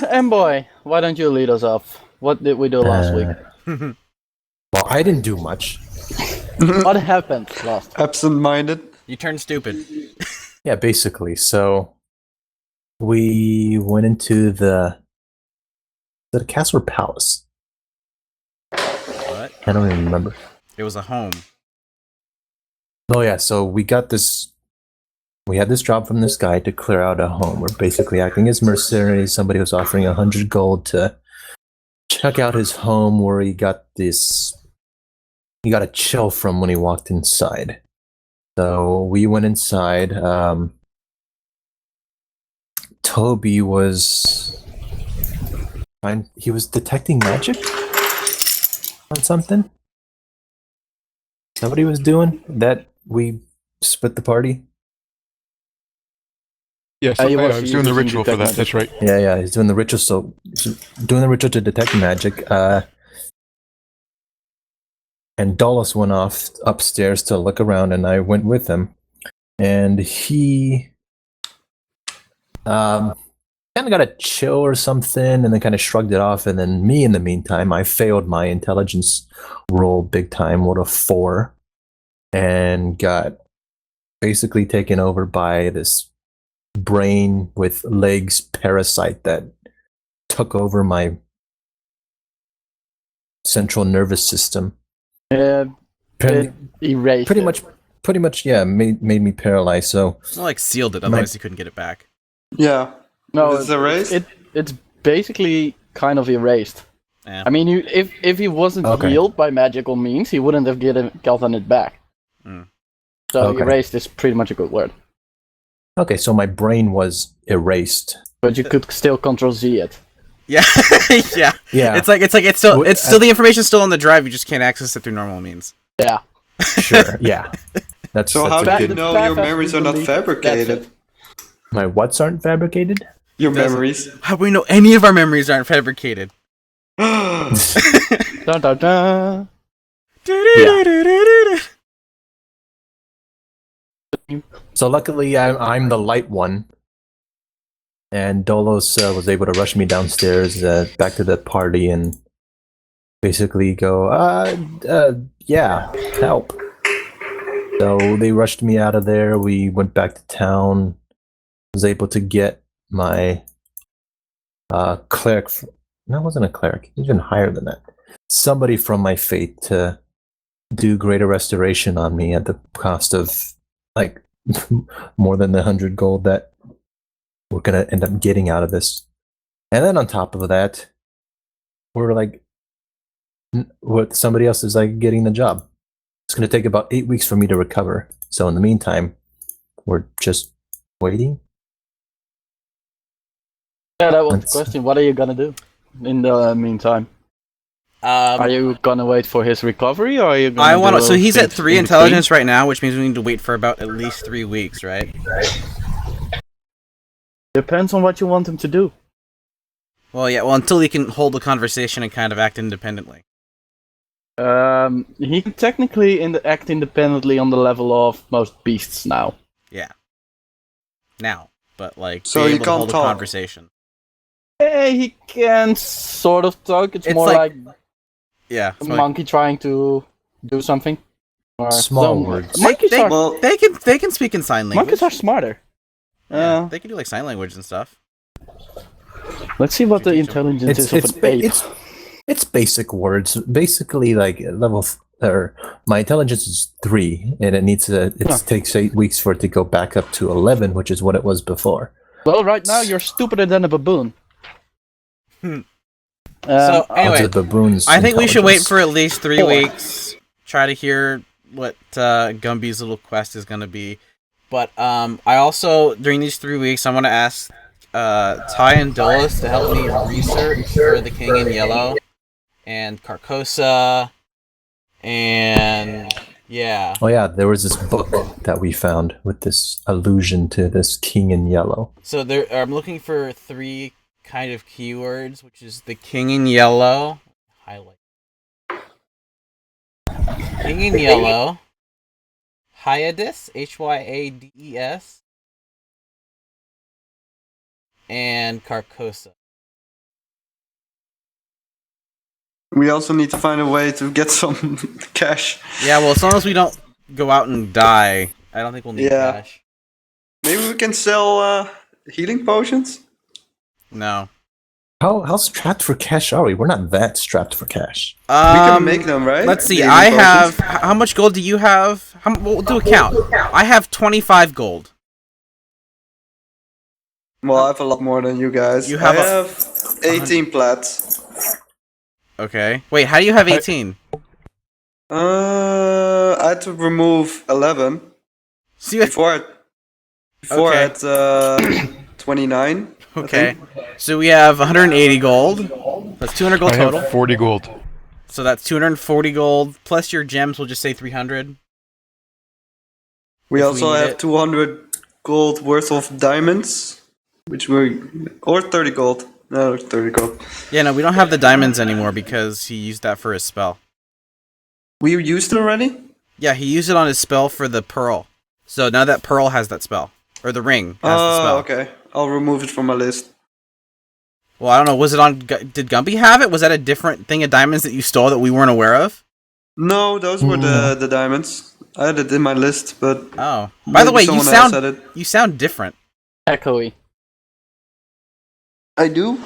Mboy, why don't you lead us off? What did we do last week? Well, I didn't do much. What happened last? Absent-minded. You turned stupid. Yeah, basically. So we went into the castle or palace. What? I don't even remember. It was a home. Oh yeah, so we got this. We had this job from this guy to clear out a home. We're basically acting as mercenaries. Somebody was offering 100 gold to check out his home, where he got this. He got a chill from when he walked inside. So we went inside. Toby was he was detecting magic on something. Is that what he was doing? That we split the party? Yes, I was doing the ritual for that. That's right. Yeah, he's doing the ritual. So he's doing the ritual to detect magic. And Dolos went off upstairs to look around, and I went with him. And he kind of got a chill or something, and then kind of shrugged it off. And then me, in the meantime, I failed my intelligence roll big time, rolled a 4, and got basically taken over by this brain with legs parasite that took over my central nervous system. It erased Pretty much, yeah, made me paralyzed. So It's not like sealed it, otherwise you couldn't get it back. Yeah. No, It's erased? It's basically kind of erased. Yeah. I mean, if he wasn't healed by magical means, he wouldn't have gotten it back. So erased is pretty much a good word. Okay, so my brain was erased. But you could still Control Z it. Yeah, yeah. Yeah. It's still the information's still on the drive. You just can't access it through normal means. Yeah. Sure. Yeah. That's So how a do you good. know your memories are not fabricated? My whats aren't fabricated? Your memories. How do we know any of our memories aren't fabricated? Dun, dun, dun. So luckily, I'm the light one, and Dolos was able to rush me downstairs back to the party and basically go, yeah, help. So they rushed me out of there. We went back to town. Was able to get my cleric. No, it wasn't a cleric. Even higher than that. Somebody from my faith to do greater restoration on me at the cost of like more than the 100 gold that we're gonna end up getting out of this. And then on top of that, we're like, what somebody else is like getting the job. It's gonna take about 8 weeks for me to recover. So in the meantime, we're just waiting. Yeah, that was the question. What are you gonna do in the meantime? Are you gonna wait for his recovery, or are you gonna So he's at 3 intelligence right now, which means we need to wait for about at least 3 weeks, right? Depends on what you want him to do. Well, yeah. Well, until he can hold a conversation and kind of act independently. He can technically act independently on the level of most beasts now. Yeah. Now, but like, So be he able to can't hold a talk. conversation. Hey, he can sort of talk. It's more like- like Yeah. a monkey trying to do something. Or Small words. Monkeys are Well, They can speak in sign language. monkeys are smarter. Yeah, they can do like sign language and stuff. Let's see what the intelligence is of an ape. It's basic words. Basically, like my intelligence is 3, and it takes 8 weeks for it to go back up to 11, which is what it was before. Well, right now you're stupider than a baboon. So anyway, the baboon's I think we should wait intelligence. for at least 3 weeks. Try to hear what Gumby's little quest is going to be. But I also, during these 3 weeks, I want to ask Ty and Dolos to help me research for the King in Yellow and Carcosa and yeah. Oh yeah, there was this book that we found with this allusion to this King in Yellow. So I'm looking for 3 kind of keywords, which is the King in Yellow. Highlight. King in Yellow. Hyades, Hyades, and Carcosa. We also need to find a way to get some cash. Yeah, well, as long as we don't go out and die, I don't think we'll need cash. Maybe we can sell healing potions? No. How strapped for cash are we? We're not that strapped for cash. We can make them, right? Let's see. Healing I potions. have. How much gold do you have? We'll do a count. I have 25 gold. Well, I have a lot more than you guys. You have I have 18 plats. Okay. Wait, how do you have 18? I had to remove 11. See, Before I had 29. Okay. So we have 180 gold. That's 200 gold I total. have 40 gold. So that's 240 gold plus your gems. We'll just say 300. We If also we need have it. 200 gold worth of diamonds, or 30 gold. No, 30 gold. Yeah, no, we don't have the diamonds anymore because he used that for his spell. We used it already? Yeah, he used it on his spell for the pearl. So now that pearl has that spell. Or the ring has the spell. Okay. I'll remove it from my list. Well, I don't know. Was it on... Did Gumby have it? Was that a different thing of diamonds that you stole that we weren't aware of? No, those were the diamonds. I had it in my list, but... Oh. By the way, someone else had it. you sound different. Echoey. I do?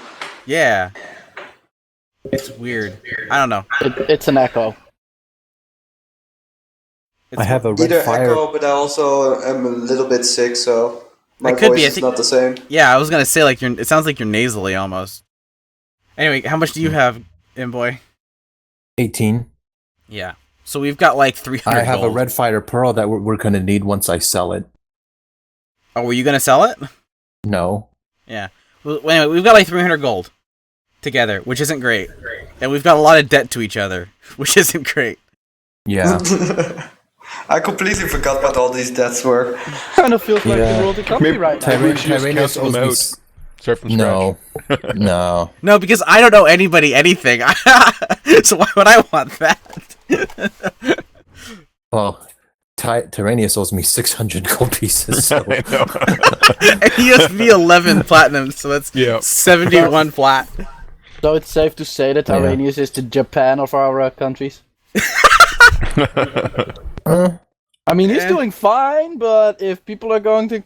Yeah. It's weird. I don't know. It's an echo. I have a red Either fire. echo, but I also am a little bit sick, so my It could voice be, I is think- not the same. Yeah, I was gonna say, like, it sounds like you're nasally almost. Anyway, how much do you have, Mboy? 18. Yeah. So we've got, like, 300 I have gold. a red fire pearl that we're going to need once I sell it. Oh, were you gonna sell it? No. Yeah. Well, anyway, we've got, like, 300 gold together, which isn't great. And we've got a lot of debt to each other, which isn't great. Yeah. I completely forgot what all these debts were. Kind of feels like Yeah. the world economy right now. Maybe we should just Tyraneus cancel them owes out. me Start from No. scratch. No. No, because I don't know anybody anything. So why would I want that? Well, Tyraneus owes me 600 gold pieces, so... I know. And he owes me 11 platinum, so that's Yeah. 71 flat. So it's safe to say that Yeah. Tyraneus is the Japan of our countries. I mean, he's doing fine, but if people are going to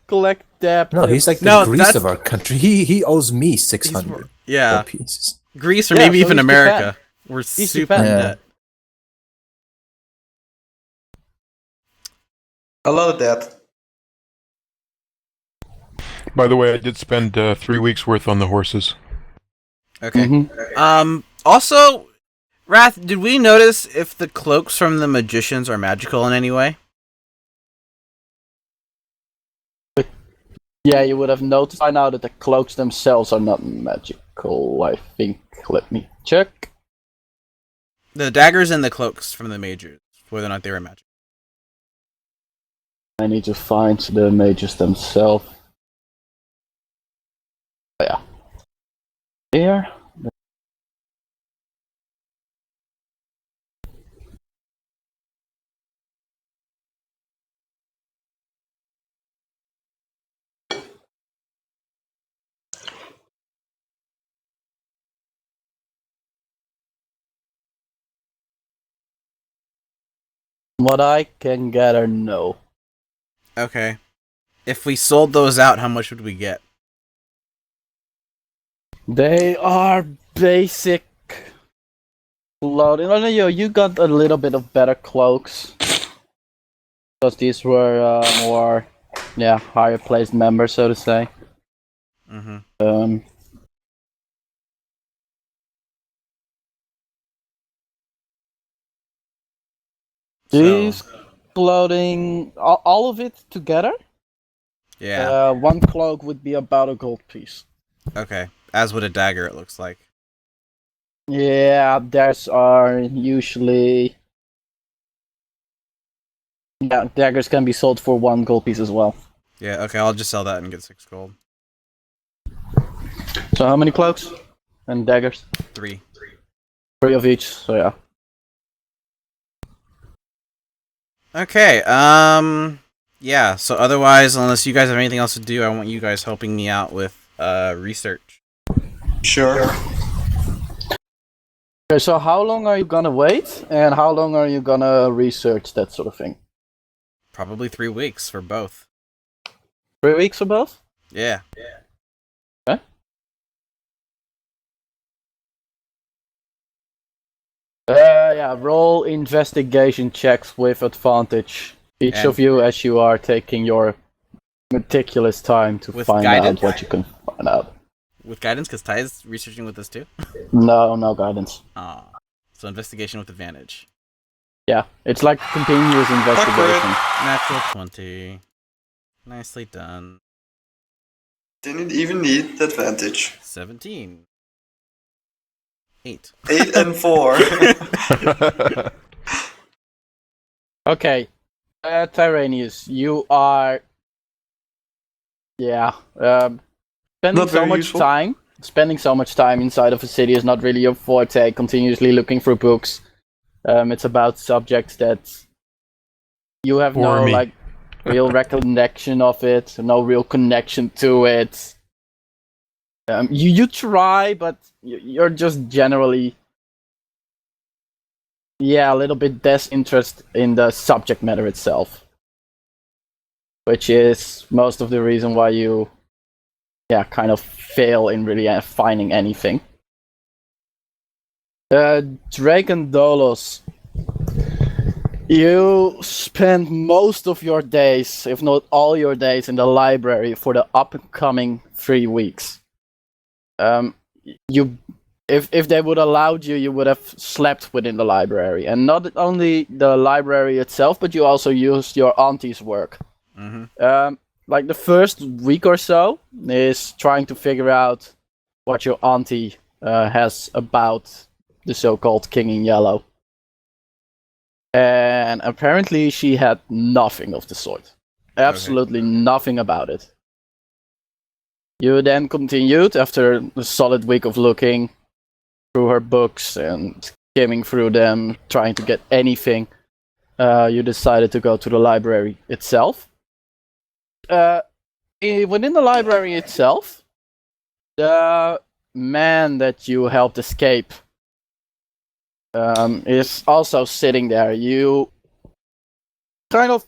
collect debt... No, he's like the No, Greece that's- of our country. He owes me 600 Yeah. gold pieces. Greece or Yeah, maybe so even he's America. We're He's super Japan. in Yeah. debt. A lot of debt. By the way, I did spend 3 weeks worth on the horses. Okay. Mhm. Also, Wrath, did we notice if the cloaks from the magicians are magical in any way? Yeah, you would have noticed by now that the cloaks themselves are not magical, I think. Let me check. The daggers and the cloaks from the mages, whether or not they were magical. I need to find the mages themselves. Oh, yeah. Here. What I can gather, no. Okay. If we sold those out, how much would we get? They are basic clothing. Oh no, you got a little bit of better cloaks. Because these were more, higher placed members, so to say. Mm-hmm. These clothing, all of it together, Yeah. one cloak would be about a gold piece. Okay. As would a dagger, it looks like. Yeah, theirs are usually... Yeah, daggers can be sold for 1 gold piece as well. Yeah, okay, I'll just sell that and get 6 gold. So how many cloaks? And daggers? 3. 3 of each, so yeah. Okay, yeah, so otherwise, unless you guys have anything else to do, I want you guys helping me out with, research. Sure. Okay, so how long are you gonna wait, and how long are you gonna research that sort of thing? Probably 3 weeks for both. 3 weeks or both? Yeah. Okay. Yeah, roll investigation checks with advantage. Each And- of you as you are taking your meticulous time to With find guidance? out what you can find out. With guidance, because Ty is researching with us too. No guidance. Oh. So investigation with advantage. Yeah, it's like continuous investigation. Natural 20. Nicely done. Didn't even need advantage. 17. 8. 8 and 4. Okay, Tyraneus, you are, spending Not so very much useful. time. Spending so much time inside of a city is not really your forte. Continuously looking through books. It's about subjects that you have Bore no me. real recollection of it, no real connection to it. You try, but you're just generally, a little bit disinterested in the subject matter itself, which is most of the reason why you, kind of fail in really finding anything. Drake and Dolos, you spend most of your days, if not all your days, in the library for the upcoming 3 weeks. If they would allowed you, you would have slept within the library, and not only the library itself, but you also used your auntie's work. Mm-hmm. Like the first week or so is trying to figure out what your auntie has about the so-called King in Yellow. And apparently she had nothing of the sort. Absolutely nothing about it. You then continued after a solid week of looking through her books and skimming through them, trying to get anything. You decided to go to the library itself. Within the library itself, the man that you helped escape is also sitting there. You kind of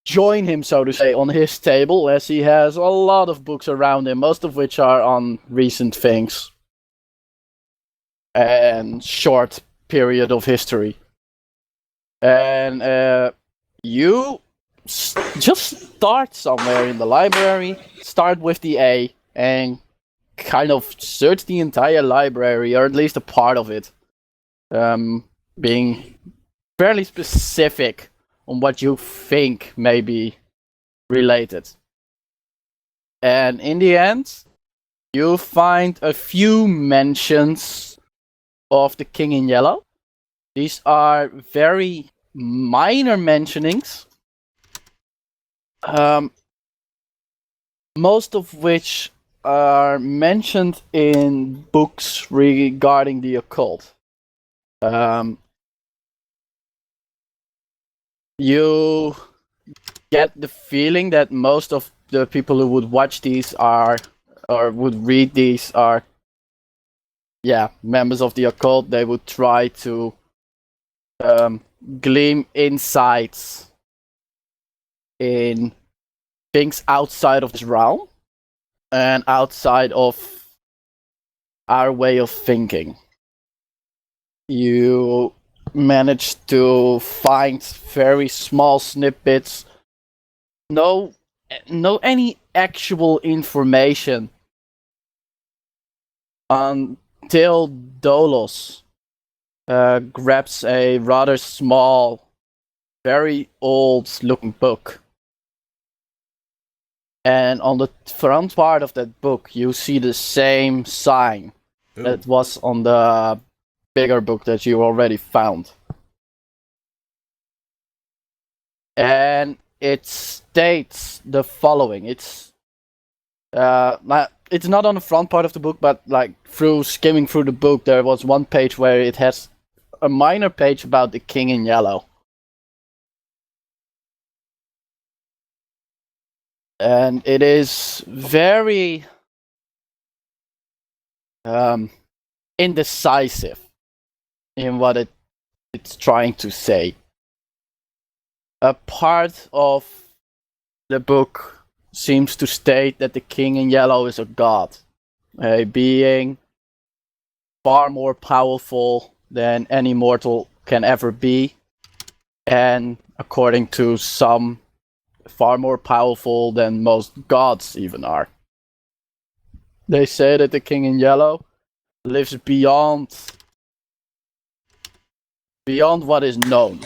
join him, so to say, on his table, as he has a lot of books around him, most of which are on recent things and short period of history. And you just start somewhere in the library, start with the A, and kind of search the entire library, or at least a part of it, being fairly specific on what you think may be related. And in the end, you find a few mentions of the King in Yellow. These are very minor mentionings, most of which are mentioned in books regarding the occult. You get the feeling that most of the people who would watch these or would read these are, members of the occult. They would try to glean insights in things outside of this realm and outside of our way of thinking. You managed to find very small snippets, no any actual information, until Dolos grabs a rather small, very old looking book. And on the front part of that book, you see the same sign that was on the bigger book that you already found. And it states the following. It's not on the front part of the book, but through skimming through the book, there was one page where it has a minor page about the King in Yellow. And it is very indecisive in what it's trying to say. A part of the book seems to state that the King in Yellow is a god, a being far more powerful than any mortal can ever be, and according to some, far more powerful than most gods even are. They say that the King in Yellow lives beyond what is known.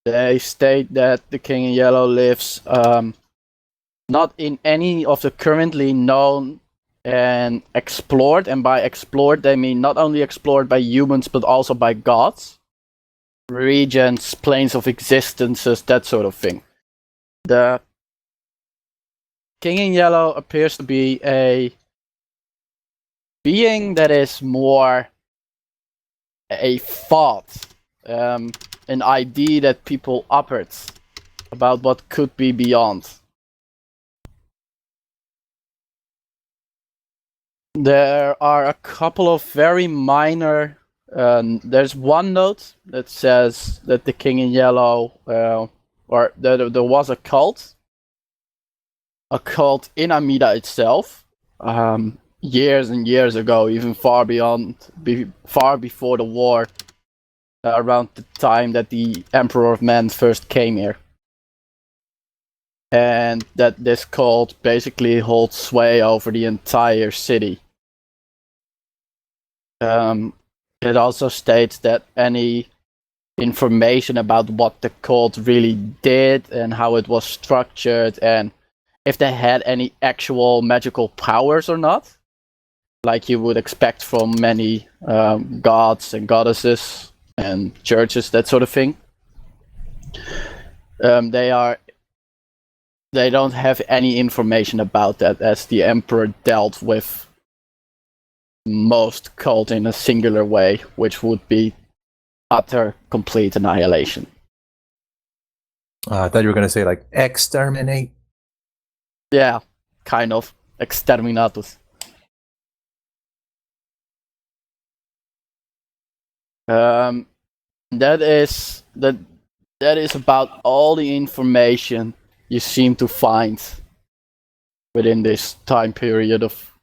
They state that the King in Yellow lives not in any of the currently known and explored, and by explored they mean not only explored by humans but also by gods, regions, planes of existences, that sort of thing. The King in Yellow appears to be a being that is more a thought, an idea that people uttered about what could be beyond. There are a couple of very minor. There's one note that says that the King in Yellow, or that there was a cult in Amida itself, years and years ago, even far before the war, around the time that the Emperor of Men first came here. And that this cult basically holds sway over the entire city. It also states that any information about what the cult really did and how it was structured and if they had any actual magical powers or not, like you would expect from many gods and goddesses and churches, that sort of thing. They don't have any information about that, as the Emperor dealt with most cult in a singular way, which would be utter, complete annihilation. I thought you were going to say, like, exterminate. Yeah, kind of. Exterminatus. That is about all the information you seem to find within this time period of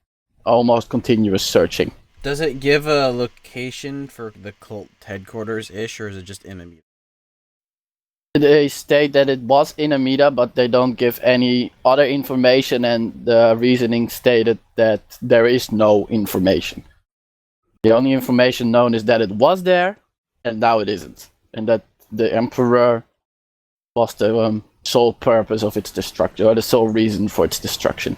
almost continuous searching. Does it give a location for the cult headquarters-ish, or is it just in Amida? They state that it was in Amida, but they don't give any other information, and the reasoning stated that there is no information. The only information known is that it was there, and now it isn't. And that the Emperor was the sole purpose of its destruction, or the sole reason for its destruction.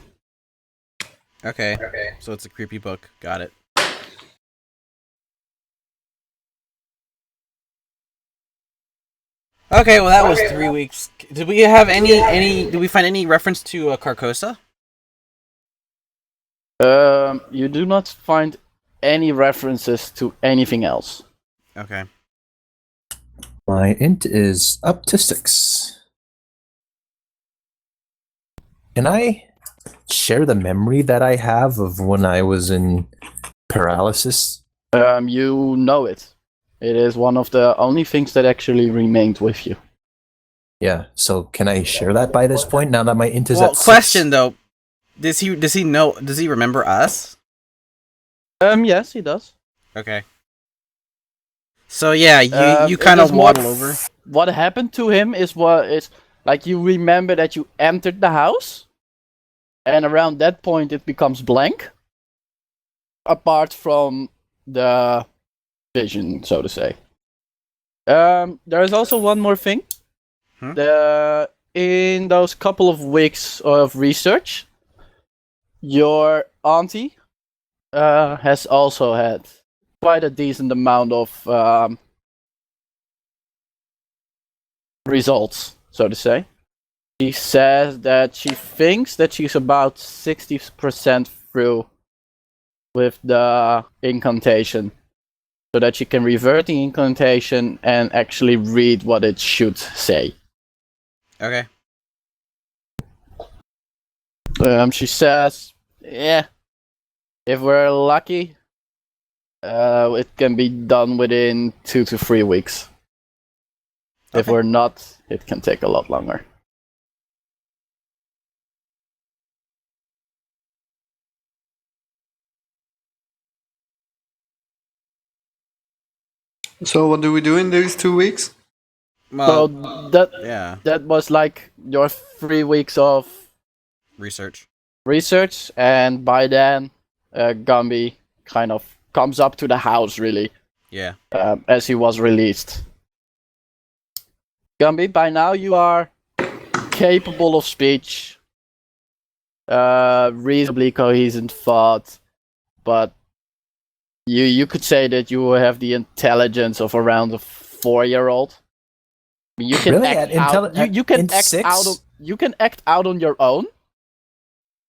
Okay. So it's a creepy book. Got it. Okay, well that was 3 weeks. Did we have did we find any reference to Carcosa? You do not find any references to anything else. Okay. My int is up to 6. Can I share the memory that I have of when I was in paralysis? You know it. It is one of the only things that actually remained with you. Yeah, so can I share that by this point, now that my int is Well, at 6? question though. Does he remember us? Yes, he does. Okay. So yeah, you It kind is of more waddle over. What happened to him is like you remember that you entered the house, and around that point it becomes blank. Apart from the vision, so to say. There is also one more thing. In those couple of weeks of research, your auntie has also had quite a decent amount of results, so to say. She says that she thinks that she's about 60% through with the incantation, so that she can revert the incantation and actually read what it should say. Okay. She says, yeah, If we're lucky, it can be done within 2 to 3 weeks. If Okay. we're not, it can take a lot longer. So what do we do in these 2 weeks? So Well, that yeah, that was like your 3 weeks of research. research, and by then, Gumby kind of comes up to the house, really, Yeah. as he was released. Gumby, by now you are capable of speech, reasonably coherent thought, but you could say that you have the intelligence of around a 4-year-old. I mean, you can Really? act At out. You can in act 6? out. You can act out on your own,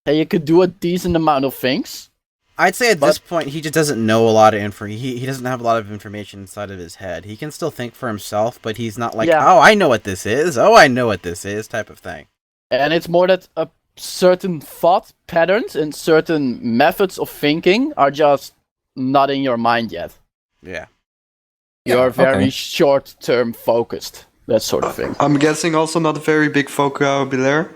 and you could do a decent amount of things. I'd say at this point he just doesn't know a lot of info. He doesn't have a lot of information inside of his head. He can still think for himself, but he's not like, Yeah. oh, I know what this is. Oh, I know what this is, type of thing. And it's more that a certain thought patterns and certain methods of thinking are just not in your mind yet. Yeah. You're very okay. short-term focused, that sort of thing. I'm guessing also not a very big vocabulary.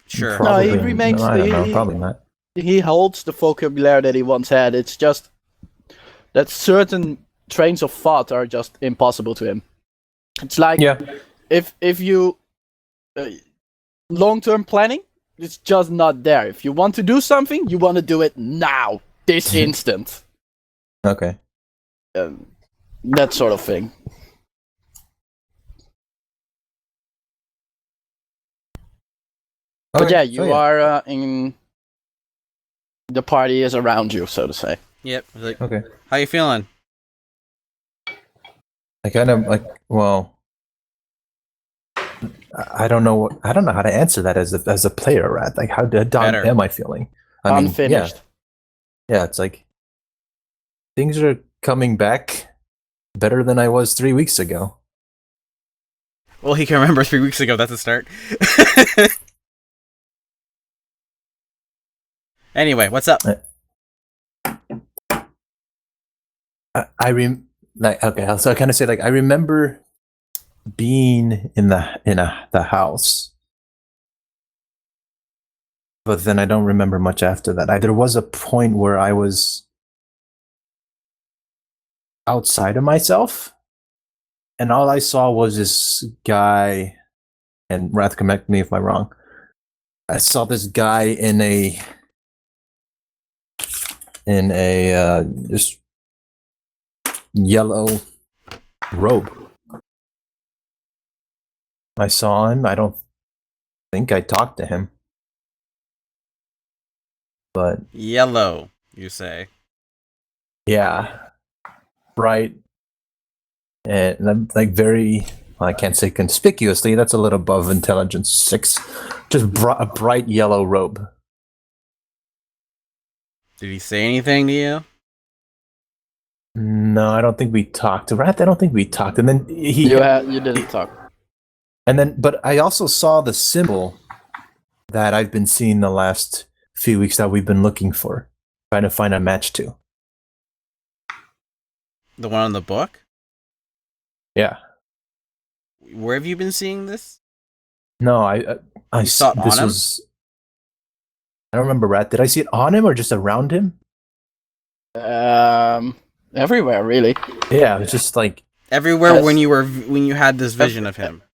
Sure. No, he Probably, remains- I don't know. he- Probably not. He holds the vocabulary that he once had. It's just that certain trains of thought are just impossible to him. It's like Yeah. if you long-term planning, it's just not there. If you want to do something, you want to do it now, this instant. Okay. That sort of thing. But Okay, yeah, so you are in. The party is around you, so to say. Yep. Like, Okay. how you feeling? I kind of like. Well, I don't know. I don't know how to answer that as a player, Rat. Like, how down Better. am I feeling? I mean, Unfinished. yeah. It's like things are coming back better than I was 3 weeks ago. Well, he can remember 3 weeks ago. That's a start. Anyway, what's up? Like, okay, so I kind of say like I remember being in the house, but then I don't remember much after that. There was a point where I was outside of myself, and all I saw was this guy. And Wrath, correct me if I'm wrong. I saw this guy in a this yellow robe. I saw him. I don't think I talked to him. But Yellow, you say. yeah, bright and like very. Well, I can't say conspicuously. That's a little above intelligence 6. Just a bright yellow robe. Did he say anything to you? No, I don't think we talked. Rat, I don't think we talked. And then You didn't talk. And then, but I also saw the symbol that I've been seeing the last few weeks that we've been looking for, trying to find a match to. The one on the book? Yeah. Where have you been seeing this? No, I You saw it this on him? was. I don't remember, Rat. Did I see it on him or just around him? Everywhere, really. Yeah, it was just like, Everywhere Yes. when you had this vision of him.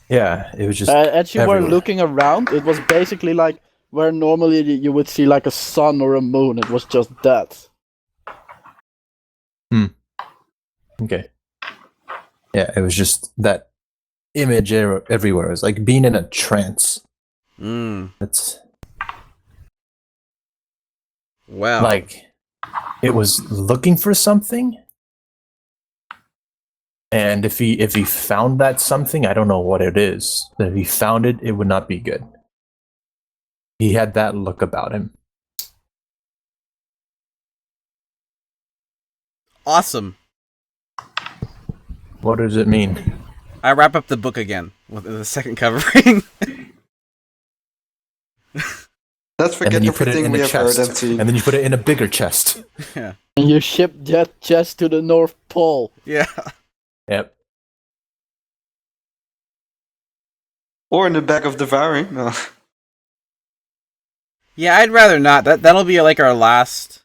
yeah, it was just. As you were everywhere. looking around, it was basically like where normally you would see like a sun or a moon. It was just that. Okay. Yeah, it was just that image everywhere. It was like being in a trance. Mm. It's Well. like it was looking for something. And if he found that something, I don't know what it is. But if he found it, it would not be good. He had that look about him. Awesome. What does it mean? I wrap up the book again with the second covering. Let's and then forget you put it everything in we a have heard and chest, seen. and then you put it in a bigger chest. Yeah. And you ship that chest to the North Pole. Yeah. Yep. Or in the back of devouring. No. Yeah, I'd rather not. That'll be like our last.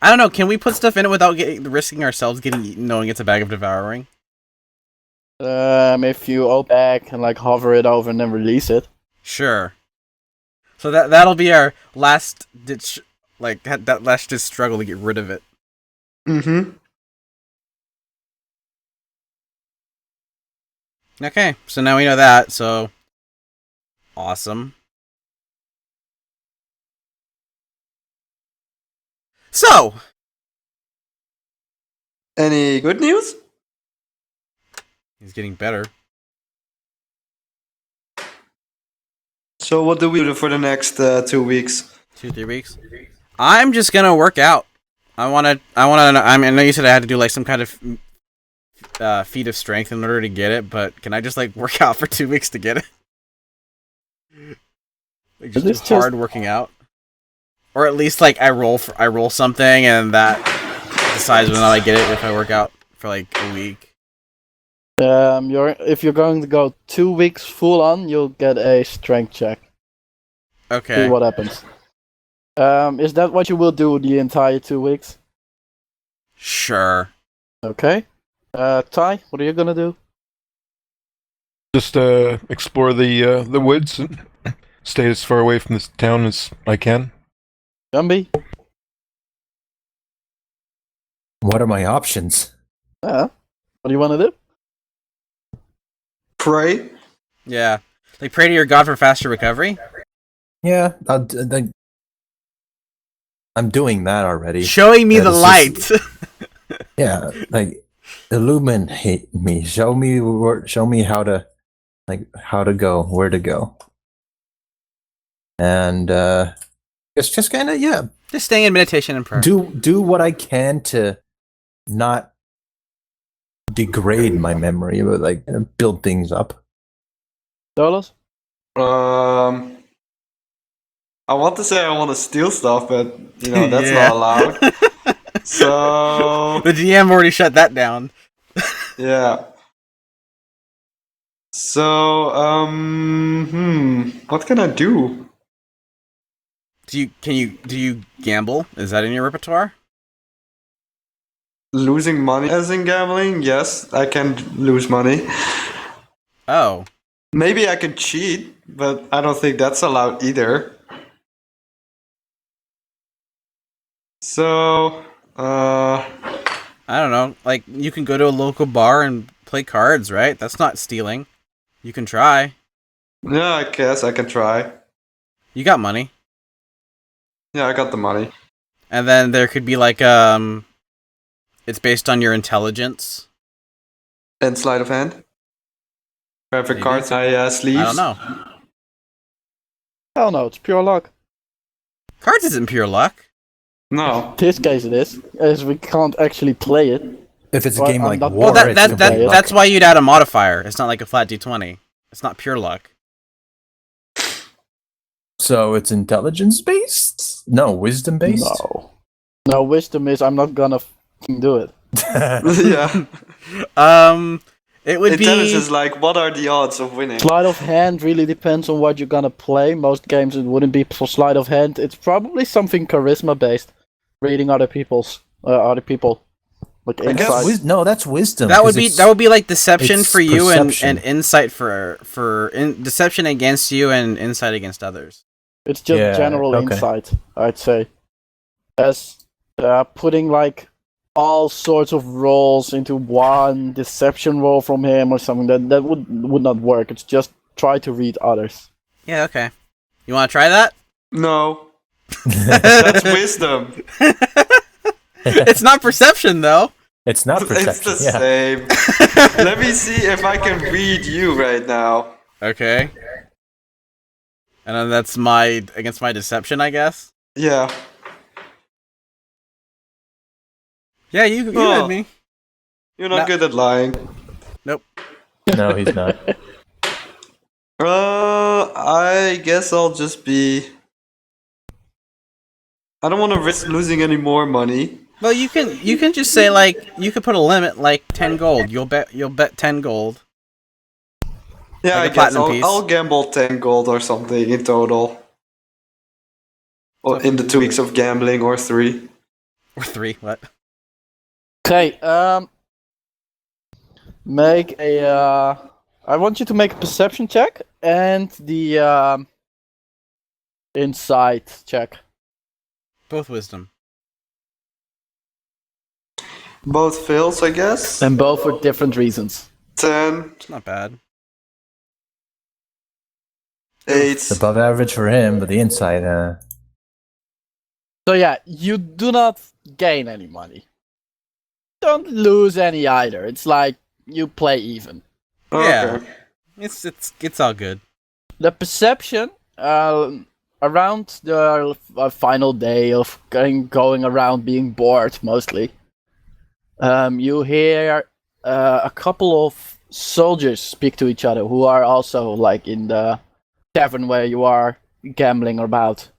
I don't know. Can we put stuff in it without risking ourselves getting eaten, knowing it's a bag of devouring? If you open back and like hover it over and then release it. Sure. So that'll be our last ditch, like that last ditch struggle to get rid of it. Mm-hmm. Okay, so now we know that. So awesome. So, Any good news? he's getting better. So what do we do for the next 2 weeks? 2-3 weeks. I'm just gonna work out. I know you said I had to do like some kind of feat of strength in order to get it, but can I just like work out for 2 weeks to get it? Like just do hard working out, or at least like I roll something and that decides when I get it if I work out for like a week. If you're going to go 2 weeks full on, you'll get a strength check. Okay. See what happens. Is that what you will do the entire 2 weeks? Sure. Okay. Ty, what are you gonna do? Just explore the woods and stay as far away from this town as I can. Gumby? What are my options? What do you want to do? Pray? Yeah. Like pray to your god for faster recovery. Yeah, I'm doing that already. Showing me Yeah, the this light. is- Yeah, like illuminate me. Show me how to go, where to go. And it's just kind of Just staying in meditation and prayer. do what I can to not degrade my memory, but like build things up. Dolos? I want to say I want to steal stuff, but that's Yeah. not allowed. So The GM already shut that down. yeah. So what can I do? Do you gamble? Is that in your repertoire? Losing money as in gambling? Yes, I can lose money. Oh. Maybe I can cheat, but I don't think that's allowed either. So, I don't know. Like you can go to a local bar and play cards, right? That's not stealing. You can try. yeah, I guess I can try. You got money. Yeah, I got the money. And then there could be like it's based on your intelligence. And sleight of hand. Perfect Maybe. cards, I sleeves. I don't know. Hell no, it's pure luck. Cards isn't pure luck. No. In this case it is, as we can't actually play it. If it's a Well, game I'm like not- war, Well, it's complete luck. that's why you'd add a modifier. It's not like a flat d20. It's not pure luck. So it's intelligence based? No, wisdom based. No, wisdom is I'm not gonna do it. Yeah. It would Intelligence be is like, what are the odds of winning? Sleight of hand really depends on what you're gonna play. Most games it wouldn't be for sleight of hand. It's probably something charisma based, reading other people, like I guess insight. No, that's wisdom. that would 'cause be like deception it's for you and perception. insight for deception against you and insight against others. It's just Yeah, general okay. insight, I'd say. As putting like all sorts of rolls into one deception roll from him or something that would not work. It's just try to read others. Yeah, okay. You want to try that? No. That's wisdom. It's not perception though. It's not perception. It's the yeah. same. Let me see if I can read you right now. Okay. And then that's against my deception, I guess. Yeah. Yeah, you Oh. had me. You're not No. good at lying. No, he's not. I guess I'll just be I don't want to risk losing any more money. Well, you can just say like you could put a limit like 10 gold. You'll bet 10 gold. Yeah, Like a I guess platinum piece. I'll gamble 10 gold or something in total. Or in the 2 weeks of gambling, or 3. Or 3. What? Okay, make a, I want you to make a perception check and the, insight check. Both wisdom. Both fails, I guess. And both for different reasons. 10, It's not bad. 8. It's above average for him, but the inside, So yeah, you do not gain any money. Don't lose any either. It's like you play even. Yeah. Okay. It's all good. The perception around the final day of going around being bored mostly, you hear a couple of soldiers speak to each other who are also like in the tavern where you are gambling about,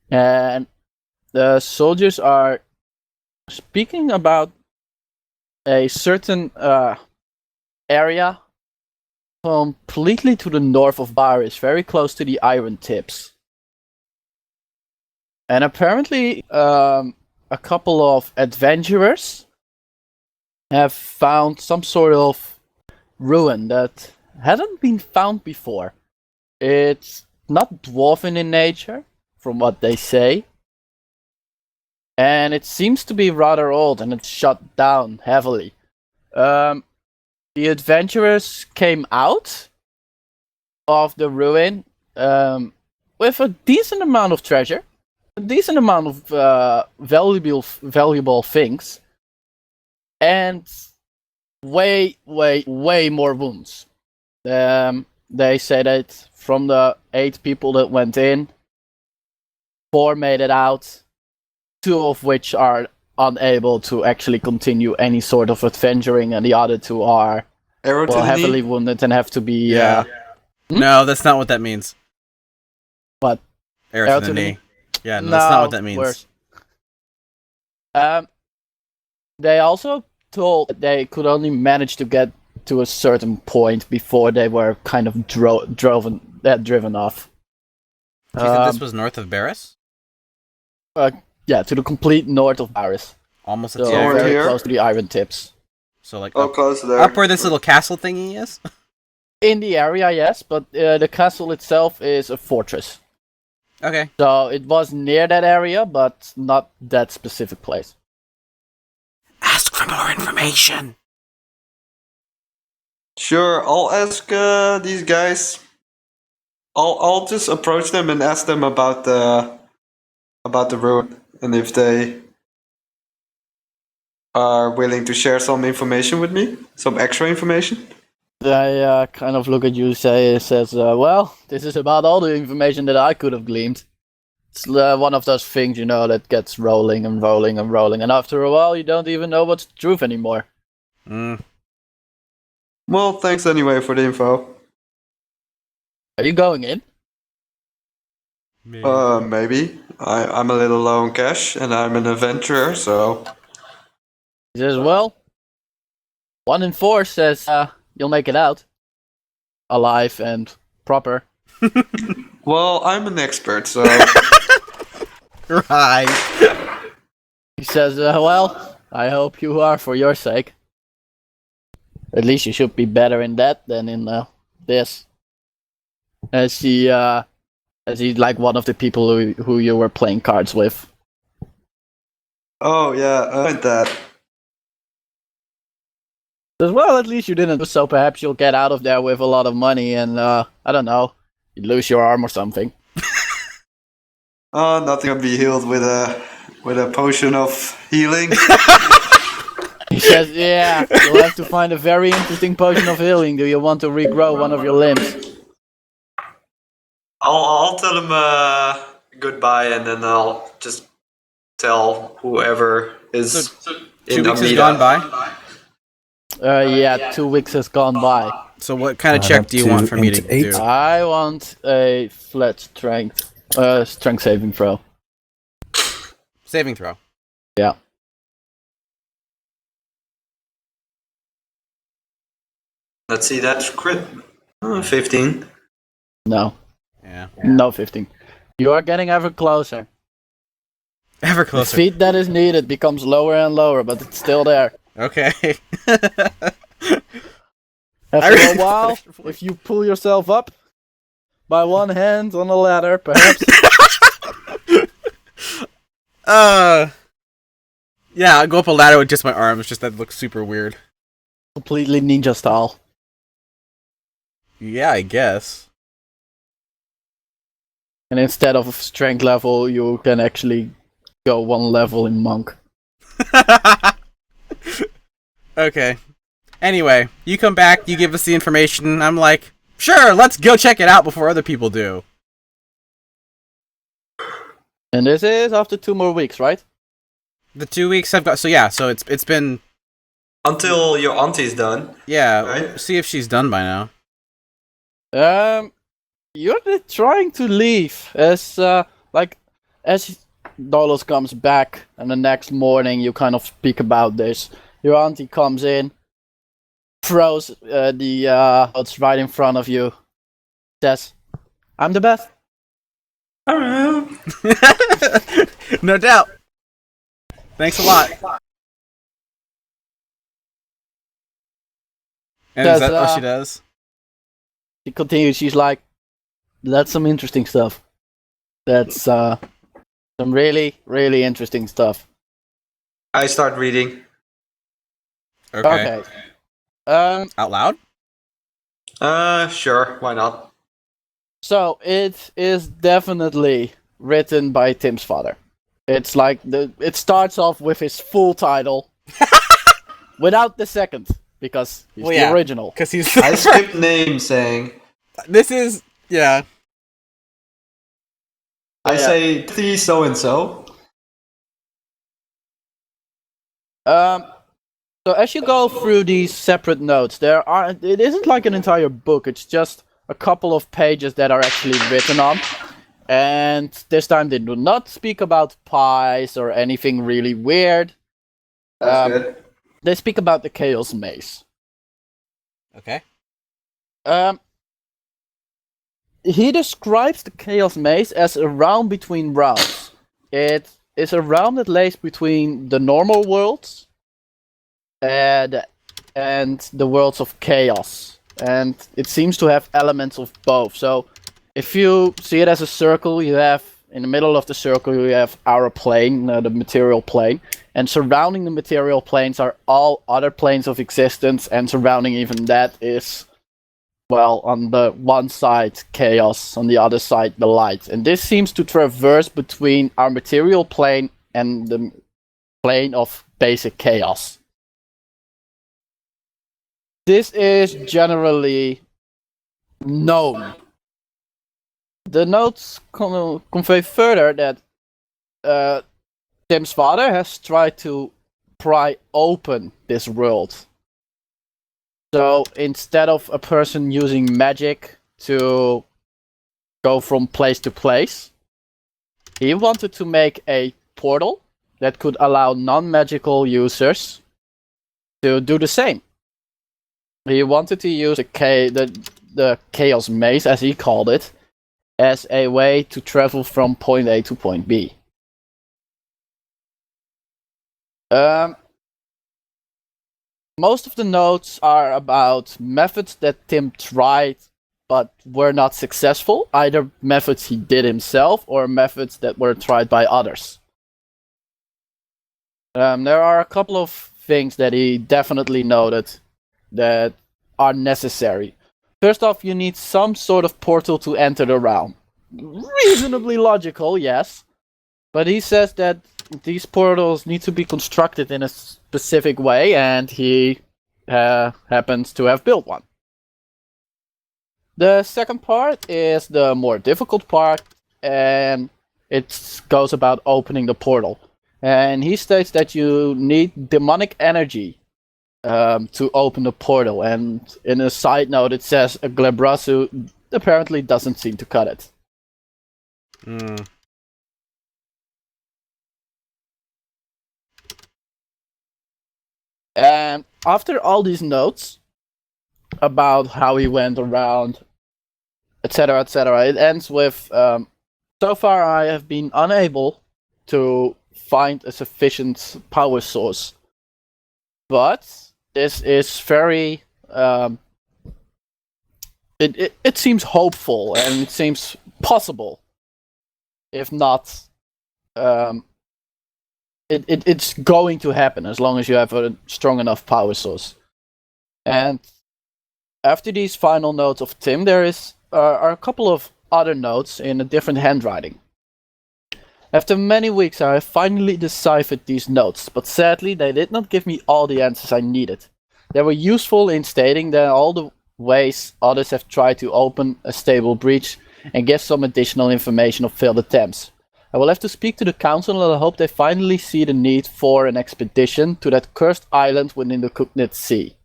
and the soldiers are speaking about a certain area completely to the north of Baris, very close to the Iron Tips. And apparently, a couple of adventurers have found some sort of ruin that hadn't been found before. It's not dwarven in nature, from what they say. And it seems to be rather old, and it's shut down heavily. The adventurers came out of the ruin with a decent amount of treasure, a decent amount of valuable things, and way more wounds. They say that from the 8 people that went in, 4 made it out, 2 of which are unable to actually continue any sort of adventuring, and the other 2 are heavily wounded and have to be. No, that's not what that means. What? Arrow to the knee. Yeah, no, that's not what that means. Worse. They also told that they could only manage to get to a certain point before they were kind of driven off. Do you think this was north of Barris? Yeah, to the complete north of Baris. Almost at So the over very here? close to the Iron Tips. So like Oh, up, close there. up where this little castle thingy is? In the area, yes, but the castle itself is a fortress. Okay. So it was near that area, but not that specific place. Ask for more information. Sure, I'll ask these guys. I'll just approach them and ask them about the road, and if they are willing to share some information with me, some extra information. They kind of look at you, says, well, this is about all the information that I could have gleaned. It's one of those things, that gets rolling and rolling and rolling, and after a while you don't even know what's the truth anymore. Well, thanks anyway for the info. Are you going in? Maybe. I'm a little low on cash, and I'm an adventurer, so... He says, well, 1 in 4 says you'll make it out. Alive and proper. Well, I'm an expert, so... Right. He says, well, I hope you are for your sake. At least you should be better in that than in this. As he's like one of the people who you were playing cards with. Oh, yeah, I meant that. Says, well, at least you didn't, so perhaps you'll get out of there with a lot of money and, I don't know, you lose your arm or something. Oh, nothing can be healed with a potion of healing. He says, yeah, you'll have to find a very interesting potion of healing. Do you want to regrow one of your limbs? I'll tell him goodbye, and then I'll just tell whoever is in 2 weeks has Amida. gone by. Yeah, 2 weeks has gone by. So what kind of check do you want for me to do? I want a flat strength saving throw. Saving throw. Yeah. Let's see, that's crit. 15. No. Yeah. No 15. You are getting ever closer. Ever The closer. feat that is needed becomes lower and lower, but it's still there. Okay. After a while, if you pull yourself up by one hand on a ladder, perhaps. Yeah, I'll go up a ladder with just my arms. Just that looks super weird. Completely ninja style. Yeah, I guess. And instead of strength level, you can actually go one level in monk. Okay. Anyway, you come back, you give us the information. I'm like, sure, let's go check it out before other people do. And this is after 2 more weeks, right? The 2 weeks I've got, so it's been, Until your auntie's done. yeah. Right. See if she's done by now. You're trying to leave as Dolos comes back, and the next morning you kind of speak about this. Your auntie comes in, throws the notes right in front of you, says, "I'm the best." No doubt. Thanks a lot. And is Does, that all she does? She continues. She's like, "That's some interesting stuff. That's some really, really interesting stuff." I start reading. Okay. Out loud? Sure, why not? So it is definitely written by Tim's father. It's like it starts off with his full title, without the second, because he's the original. Because he's. I skipped name saying. This is I Yeah. say T so and so. So as you go through these separate notes, it isn't like an entire book. It's just a couple of pages that are actually written on. And this time they do not speak about pies or anything really weird. That's good. They speak about the Chaos Maze. okay. He describes the Chaos Maze as a realm between realms. It is a realm that lays between the normal worlds and the worlds of chaos. And it seems to have elements of both. So if you see it as a circle, you have, in the middle of the circle, you have our plane, the material plane. And surrounding the material planes are all other planes of existence. And surrounding even that is, well, on the one side, chaos, on the other side, the light. And this seems to traverse between our material plane and the plane of basic chaos. This is generally known. The notes convey further that Tim's father has tried to pry open this world. So instead of a person using magic to go from place to place, he wanted to make a portal that could allow non-magical users to do the same. He wanted to use the Chaos Maze, as he called it, as a way to travel from point A to point B. Most of the notes are about methods that Tim tried but were not successful, either methods he did himself or methods that were tried by others. There are a couple of things that he definitely noted that are necessary. First off, you need some sort of portal to enter the realm. Reasonably logical, yes. But he says that these portals need to be constructed in a specific way, and he happens to have built one. The second part is the more difficult part, and it goes about opening the portal. And he states that you need demonic energy to open the portal, and in a side note it says a Glebrasu apparently doesn't seem to cut it. after all these notes about how he went around, etc., etc., it ends with, so far I have been unable to find a sufficient power source. But this is very... It seems hopeful, and it seems possible. If not... it's going to happen as long as you have a strong enough power source. And after these final notes of Tim, there are a couple of other notes in a different handwriting. After many weeks, I have finally deciphered these notes, but sadly, they did not give me all the answers I needed. They were useful in stating that all the ways others have tried to open a stable breach and give some additional information of failed attempts. I will have to speak to the council, and I hope they finally see the need for an expedition to that cursed island within the Cooknit Sea.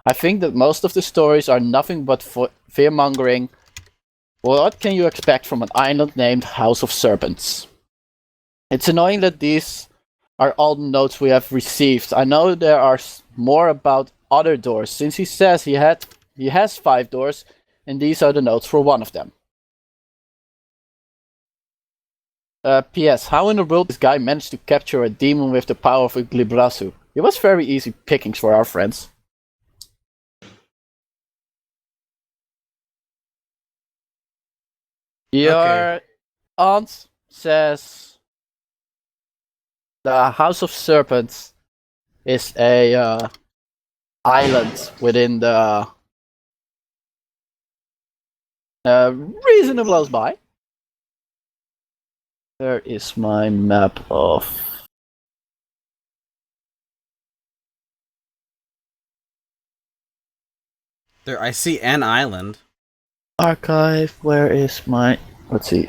I think that most of the stories are nothing but fear-mongering. What can you expect from an island named House of Serpents? It's annoying that these are all the notes we have received. I know there are more about other doors, since he says he has 5 doors, and these are the notes for one of them. P.S. How in the world this guy managed to capture a demon with the power of a Glibrasu? It was very easy pickings for our friends. Your aunt says the House of Serpents is a island within the reasonably close by. There is my map of... There, I see an island. Archive, where is my... Let's see,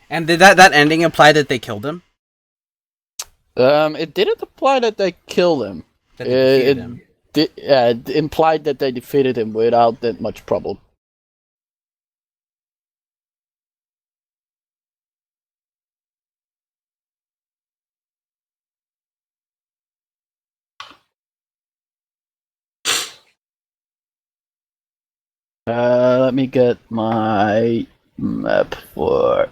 And did that ending imply that they killed him? it didn't imply that they killed him. That they defeated him? It implied that they defeated him without that much problem. Let me get my map for...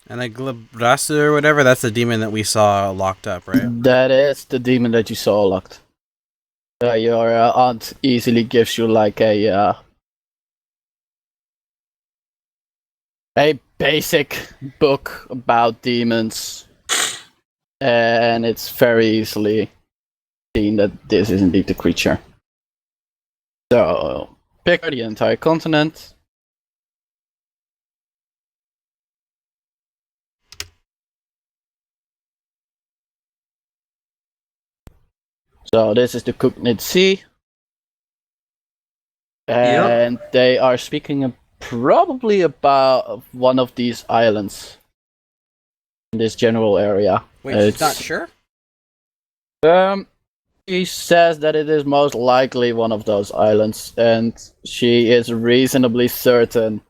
And a Glibrasu or whatever, that's the demon that we saw locked up, right? That is the demon that you saw locked. Your aunt easily gives you like a basic book about demons, and it's very easily seen that this is indeed the creature. So, pick the entire continent. So this is the Cooknit Sea. And they are speaking probably about one of these islands in this general area. Wait, she's not sure? She says that it is most likely one of those islands, and she is reasonably certain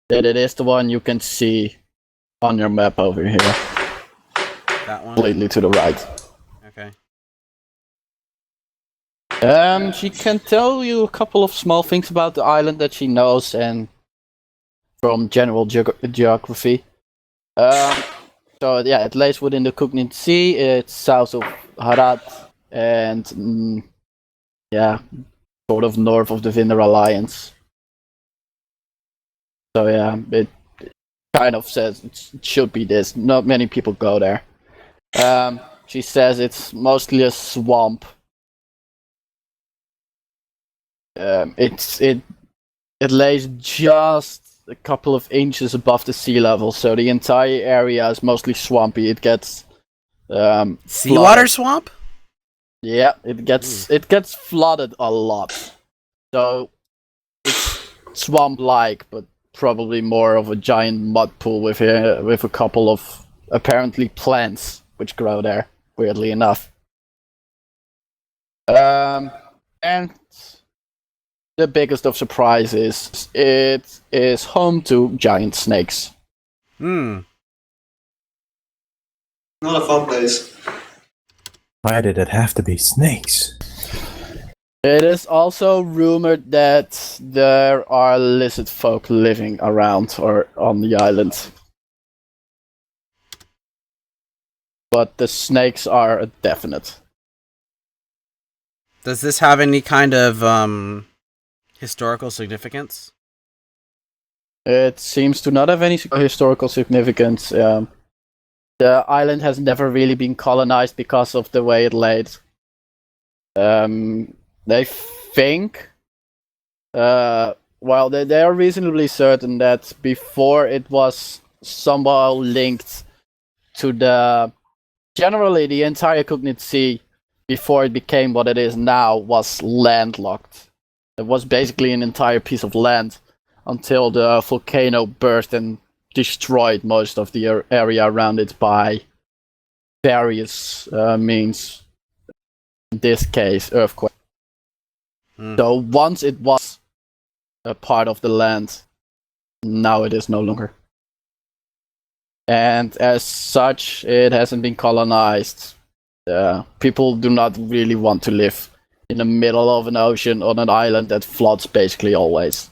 that it is the one you can see on your map over here. That one? Completely to the right. Okay. She can tell you a couple of small things about the island that she knows and from general geography. So yeah, it lays within the Cooknit Sea. It's south of Harad and yeah, sort of north of the Vinder Alliance. So yeah, it kind of says it should be this. Not many people go there. She says it's mostly a swamp. It lays just a couple of inches above the sea level, so the entire area is mostly swampy. It gets seawater swamp? Yeah, it gets flooded a lot. So it's swamp-like, but probably more of a giant mud pool with a couple of apparently plants which grow there, weirdly enough. And the biggest of surprises, it is home to giant snakes. Hmm. Not a fun place. Why did it have to be snakes? It is also rumored that there are lizard folk living around or on the island. But the snakes are a definite. Does this have any kind of historical significance? It seems to not have any historical significance. The island has never really been colonized because of the way it laid. They think, they are reasonably certain that before it was somehow linked to generally the entire Cognate Sea, before it became what it is now, was landlocked. It was basically an entire piece of land until the volcano burst and destroyed most of the area around it by various means. In this case, earthquake. So once it was a part of the land, now it is no longer. And as such, it hasn't been colonized. People do not really want to live in the middle of an ocean on an island that floods basically always.